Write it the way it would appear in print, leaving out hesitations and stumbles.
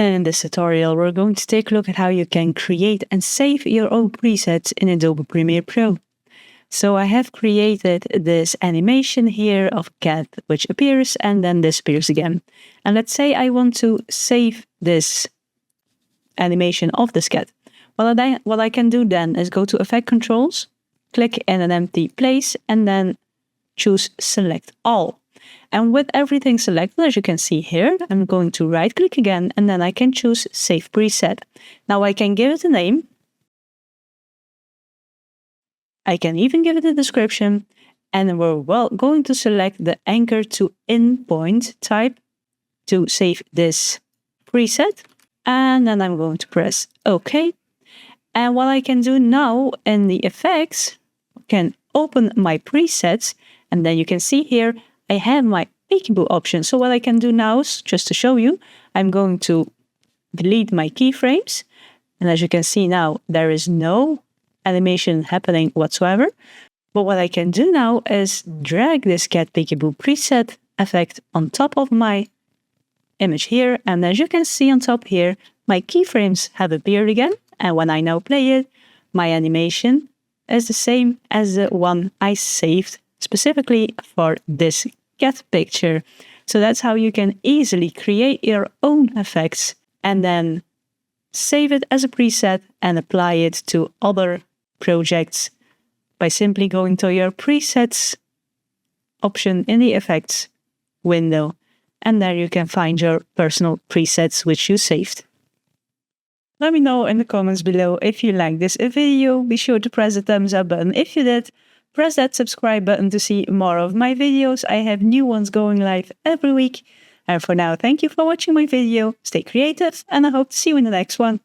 In this tutorial, we're going to take a look at how you can create and save your own presets in Adobe Premiere Pro. So I have created this animation here of a cat which appears and then disappears again. And let's say I want to save this animation of this cat. What I can do then is go to Effect Controls, click in an empty place, and then choose Select All. And with everything selected, as you can see here, I'm going to right click again, and then I can choose Save Preset. Now I can give it a name. I can even give it a description, and we're going to select the Anchor to In point type to save this preset. And then I'm going to press OK. And what I can do now in the effects, I can open my presets, and then you can see here I have my peekaboo option. So what I can do now is, just to show you, I'm going to delete my keyframes. And as you can see now, there is no animation happening whatsoever. But what I can do now is drag this cat peekaboo preset effect on top of my image here. And as you can see on top here, my keyframes have appeared again. And when I now play it, my animation is the same as the one I saved specifically for this cat picture. So that's how you can easily create your own effects and then save it as a preset and apply it to other projects by simply going to your presets option in the effects window. And there you can find your personal presets which you saved. Let me know in the comments below if you liked this video. Be sure to press the thumbs up button if you did. Press that subscribe button to see more of my videos. I have new ones going live every week. And for now, thank you for watching my video. Stay creative, and I hope to see you in the next one.